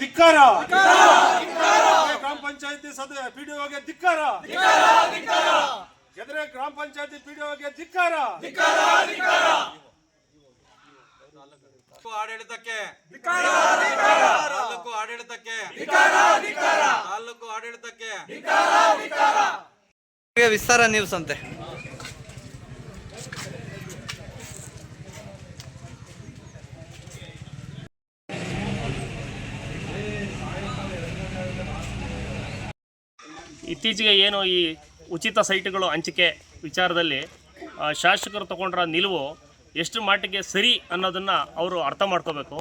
ಧಿಕ್ಕಾರ ಗ್ರಾಮ ಪಂಚಾಯತಿ ಪಿಡಿಒಗೆ ಧಿಕ್ಕಾರ ಗೆದ್ರೆ ಗ್ರಾಮ ಪಂಚಾಯತಿ ಪಿಡಿಒಗೆ ಧಿಕ್ಕಾರ ಆಡಳಿತಕ್ಕೆ ತಾಲೂಕು ಆಡಳಿತಕ್ಕೆ ತಾಲೂಕು ಆಡಳಿತಕ್ಕೆ ವಿಸ್ತಾರ ನ್ಯೂಸ್ ಅಂತೆ. ಇತ್ತೀಚೆಗೆ ಏನು ಈ ಉಚಿತ ಸೈಟ್ಗಳು ಹಂಚಿಕೆ ವಿಚಾರದಲ್ಲಿ ಶಾಸಕರು ತಗೊಂಡ್ರ ನಿಲುವು ಎಷ್ಟು ಮಟ್ಟಿಗೆ ಸರಿ ಅನ್ನೋದನ್ನು ಅವರು ಅರ್ಥ ಮಾಡ್ಕೋಬೇಕು.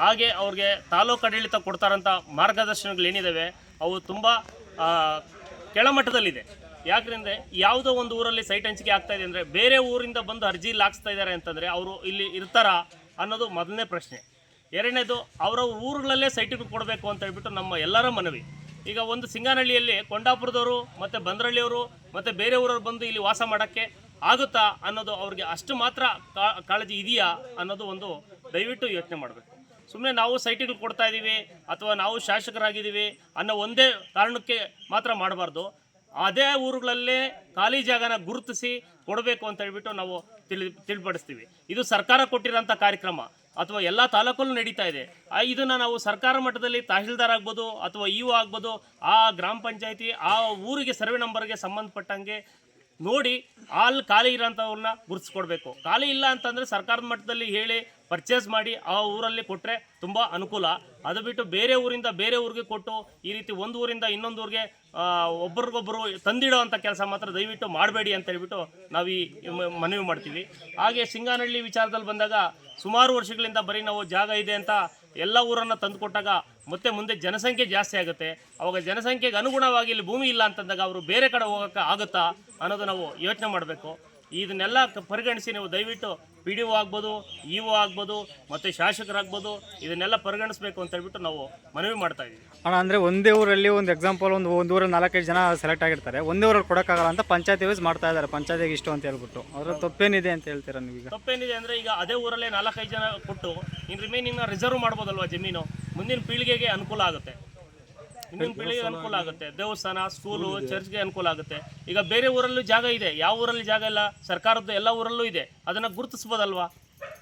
ಹಾಗೆ ಅವ್ರಿಗೆ ತಾಲೂಕು ಆಡಳಿತ ಕೊಡ್ತಾರಂಥ ಮಾರ್ಗದರ್ಶನಗಳೇನಿದ್ದಾವೆ ಅವು ತುಂಬ ಕೆಳಮಟ್ಟದಲ್ಲಿದೆ. ಯಾಕಂದರೆ ಯಾವುದೋ ಒಂದು ಊರಲ್ಲಿ ಸೈಟ್ ಹಂಚಿಕೆ ಆಗ್ತಾಯಿದೆ ಅಂದರೆ ಬೇರೆ ಊರಿಂದ ಬಂದು ಅರ್ಜಿಲಿ ಹಾಕ್ಸ್ತಾ ಇದ್ದಾರೆ ಅಂತಂದರೆ ಅವರು ಇಲ್ಲಿ ಇರ್ತಾರಾ ಅನ್ನೋದು ಮೊದಲನೇ ಪ್ರಶ್ನೆ. ಎರಡನೇದು ಅವರ ಊರುಗಳಲ್ಲೇ ಸೈಟ್ಗಳು ಕೊಡಬೇಕು ಅಂತ ಹೇಳ್ಬಿಟ್ಟು ನಮ್ಮ ಎಲ್ಲರ ಮನವಿ. ಈಗ ಒಂದು ಸಿಂಗಾನಹಳ್ಳಿಯಲ್ಲಿ ಕೊಂಡಾಪುರದವರು ಮತ್ತು ಬಂದ್ರಳ್ಳಿಯವರು ಮತ್ತು ಬೇರೆ ಊರವ್ರು ಬಂದು ಇಲ್ಲಿ ವಾಸ ಮಾಡೋಕ್ಕೆ ಆಗುತ್ತಾ ಅನ್ನೋದು ಅವ್ರಿಗೆ ಅಷ್ಟು ಮಾತ್ರ ಕಾಳಜಿ ಇದೆಯಾ ಅನ್ನೋದು ಒಂದು ದಯವಿಟ್ಟು ಯೋಚನೆ ಮಾಡಬೇಕು. ಸುಮ್ಮನೆ ನಾವು ಸೈಟ್ಗಳು ಕೊಡ್ತಾ ಇದ್ದೀವಿ ಅಥವಾ ನಾವು ಶಾಸಕರಾಗಿದ್ದೀವಿ ಅನ್ನೋ ಒಂದೇ ಕಾರಣಕ್ಕೆ ಮಾತ್ರ ಮಾಡಬಾರ್ದು. ಅದೇ ಊರುಗಳಲ್ಲೇ ಖಾಲಿ ಜಾಗನ ಗುರುತಿಸಿ ಕೊಡಬೇಕು ಅಂತ ಹೇಳ್ಬಿಟ್ಟು ನಾವು ತಿಳಿಪಡಿಸ್ತೀವಿ. ಇದು ಸರ್ಕಾರ ಕೊಟ್ಟಿರೋಂಥ ಕಾರ್ಯಕ್ರಮ ಅಥವಾ ಎಲ್ಲ ತಾಲೂಕಲ್ಲೂ ನಡೀತಾ ಇದೆ. ಇದನ್ನು ನಾವು ಸರ್ಕಾರ ಮಟ್ಟದಲ್ಲಿ ತಹಶೀಲ್ದಾರ್ ಆಗ್ಬೋದು ಅಥವಾ ಇಒ ಆಗ್ಬೋದು, ಆ ಗ್ರಾಮ ಪಂಚಾಯತಿ ಆ ಊರಿಗೆ ಸರ್ವೆ ನಂಬರ್ಗೆ ಸಂಬಂಧಪಟ್ಟಂಗೆ ನೋಡಿ ಅಲ್ಲಿ ಖಾಲಿ ಇರೋಂಥವ್ರನ್ನ ಗುರುತಿಸ್ಕೊಡ್ಬೇಕು. ಖಾಲಿ ಇಲ್ಲ ಅಂತಂದರೆ ಸರ್ಕಾರದ ಮಟ್ಟದಲ್ಲಿ ಹೇಳಿ ಪರ್ಚೇಸ್ ಮಾಡಿ ಆ ಊರಲ್ಲಿ ಕೊಟ್ಟರೆ ತುಂಬ ಅನುಕೂಲ. ಅದು ಬಿಟ್ಟು ಬೇರೆ ಊರಿಂದ ಬೇರೆ ಊರಿಗೆ ಕೊಟ್ಟು ಈ ರೀತಿ ಒಂದು ಊರಿಂದ ಇನ್ನೊಂದು ಊರಿಗೆ ಒಬ್ರಿಗೊಬ್ಬರು ತಂದಿಡೋ ಅಂಥ ಕೆಲಸ ಮಾತ್ರ ದಯವಿಟ್ಟು ಮಾಡಬೇಡಿ ಅಂತ ಹೇಳ್ಬಿಟ್ಟು ನಾವು ಈ ಮನವಿ ಮಾಡ್ತೀವಿ. ಹಾಗೆ ಸಿಂಗಾನಹಳ್ಳಿ ವಿಚಾರದಲ್ಲಿ ಬಂದಾಗ ಸುಮಾರು ವರ್ಷಗಳಿಂದ ಬರೀ ನಾವು ಜಾಗ ಇದೆ ಅಂತ ಎಲ್ಲ ಊರನ್ನು ತಂದು ಕೊಟ್ಟಾಗ ಮತ್ತೆ ಮುಂದೆ ಜನಸಂಖ್ಯೆ ಜಾಸ್ತಿ ಆಗುತ್ತೆ. ಅವಾಗ ಜನಸಂಖ್ಯೆಗೆ ಅನುಗುಣವಾಗಿ ಇಲ್ಲಿ ಭೂಮಿ ಇಲ್ಲ ಅಂತಂದಾಗ ಅವರು ಬೇರೆ ಕಡೆ ಹೋಗೋಕ್ಕೆ ಆಗುತ್ತಾ ಅನ್ನೋದು ನಾವು ಯೋಚನೆ ಮಾಡಬೇಕು. ಇದನ್ನೆಲ್ಲ ಪರಿಗಣಿಸಿ ನೀವು ದಯವಿಟ್ಟು PDO ಆಗ್ಬೋದು, ಇಒ ಆಗ್ಬೋದು ಮತ್ತು ಶಾಸಕರಾಗ್ಬೋದು ಇದನ್ನೆಲ್ಲ ಪರಿಗಣಿಸಬೇಕು ಅಂತ ಹೇಳ್ಬಿಟ್ಟು ನಾವು ಮನವಿ ಮಾಡ್ತಾ ಇದ್ದೀವಿ. ಅಣ್ಣ, ಅಂದರೆ ಒಂದೇ ಊರಲ್ಲಿ ಒಂದು ಎಕ್ಸಾಂಪಲ್ ಒಂದು ಊರಲ್ಲಿ 4-5 ಜನ ಸೆಲೆಕ್ಟ್ ಆಗಿರ್ತಾರೆ, ಒಂದೇ ಊರಲ್ಲಿ ಕೊಡೋಕ್ಕಾಗಲ್ಲ ಅಂತ ಪಂಚಾಯತಿ ವೈಸ್ ಮಾಡ್ತಾ ಇದ್ದಾರೆ. ಪಂಚಾಯತಿಗೆ ಇಷ್ಟು ಅಂತ ಹೇಳ್ಬಿಟ್ಟು ಅದ್ರ ತಪ್ಪೇನಿದೆ ಅಂತ ಹೇಳ್ತೀರಾ ನೀವೀಗ? ತಪ್ಪೇನಿದೆ ಅಂದರೆ ಈಗ ಅದೇ ಊರಲ್ಲೇ 4-5 ಜನ ಕೊಟ್ಟು ಇನ್ನು ರಿಮೈನಿಂಗ್ನ ರಿಸರ್ವ್ ಮಾಡ್ಬೋದಲ್ವ ಜಮೀನು. ಮುಂದಿನ ಪೀಳಿಗೆಗೆ ಅನುಕೂಲ ಆಗುತ್ತೆ, ಹಿಂದಿನ ಪೀಳಿಗೆಗೆ ಅನುಕೂಲ ಆಗುತ್ತೆ. ದೇವಸ್ಥಾನ, ಸ್ಕೂಲು, ಚರ್ಚ್ಗೆ ಅನುಕೂಲ ಆಗುತ್ತೆ. ಈಗ ಬೇರೆ ಊರಲ್ಲೂ ಜಾಗ ಇದೆ, ಯಾವ ಊರಲ್ಲಿ ಜಾಗ ಇಲ್ಲ, ಸರ್ಕಾರದ್ದು ಎಲ್ಲ ಊರಲ್ಲೂ ಇದೆ, ಅದನ್ನು ಗುರುತಿಸ್ಬೋದಲ್ವಾ?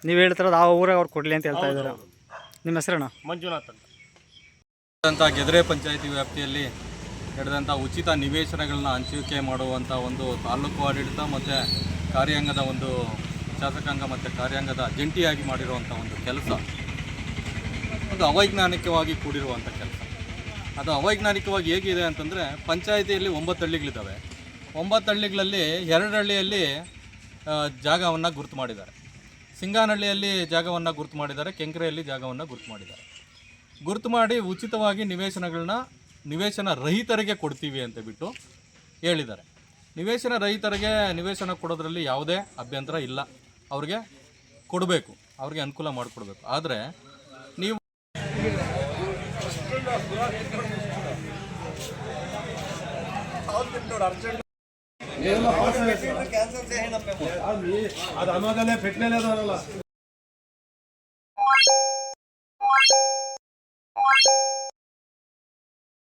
ನೀವು ಹೇಳ್ತಿರೋದು ಆ ಊರಾಗ ಅವ್ರು ಕೊಡಲಿ ಅಂತ ಹೇಳ್ತಾ ಇದ್ದಾರೆ. ನಿಮ್ಮ ಹೆಸರಣ್ಣ? ಮಂಜುನಾಥ್ ಅಂತ. ಗೆದ್ರೆ ಪಂಚಾಯತಿ ವ್ಯಾಪ್ತಿಯಲ್ಲಿ ನಡೆದಂಥ ಉಚಿತ ನಿವೇಶನಗಳನ್ನ ಹಂಚಿಕೆ ಮಾಡುವಂಥ ಒಂದು ತಾಲೂಕು ಆಡಳಿತ ಮತ್ತು ಕಾರ್ಯಾಂಗದ ಒಂದು ಶಾಸಕಾಂಗ ಮತ್ತು ಕಾರ್ಯಾಂಗದ ಜಂಟಿಯಾಗಿ ಮಾಡಿರುವಂಥ ಒಂದು ಕೆಲಸ ಒಂದು ಅವೈಜ್ಞಾನಿಕವಾಗಿ ಕೂಡಿರುವಂಥ ಕೆಲಸ. ಅದು ಅವೈಜ್ಞಾನಿಕವಾಗಿ ಹೇಗಿದೆ ಅಂತಂದರೆ, ಪಂಚಾಯಿತಿಯಲ್ಲಿ 9 ಹಳ್ಳಿಗಳಿದ್ದಾವೆ. 9 ಹಳ್ಳಿಗಳಲ್ಲಿ 2 ಹಳ್ಳಿಯಲ್ಲಿ ಜಾಗವನ್ನು ಗುರುತು ಮಾಡಿದ್ದಾರೆ. ಸಿಂಗಾನಹಳ್ಳಿಯಲ್ಲಿ ಜಾಗವನ್ನು ಗುರುತು ಮಾಡಿದ್ದಾರೆ, ಕೆಂಕ್ರೆಯಲ್ಲಿ ಜಾಗವನ್ನು ಗುರುತು ಮಾಡಿದ್ದಾರೆ. ಗುರುತು ಮಾಡಿ ಉಚಿತವಾಗಿ ನಿವೇಶನ ರಹಿತರಿಗೆ ಕೊಡ್ತೀವಿ ಅಂತ ಬಿಟ್ಟು ಹೇಳಿದ್ದಾರೆ. ನಿವೇಶನ ರಹಿತರಿಗೆ ನಿವೇಶನ ಕೊಡೋದ್ರಲ್ಲಿ ಯಾವುದೇ ಅಭ್ಯಂತರ ಇಲ್ಲ, ಅವ್ರಿಗೆ ಕೊಡಬೇಕು, ಅವ್ರಿಗೆ ಅನುಕೂಲ ಮಾಡಿಕೊಡ್ಬೇಕು. ಆದರೆ ನೀವು ಅದು ಅನ್ನೋದಲ್ಲೇ ಫಿಟ್ನೆಸ್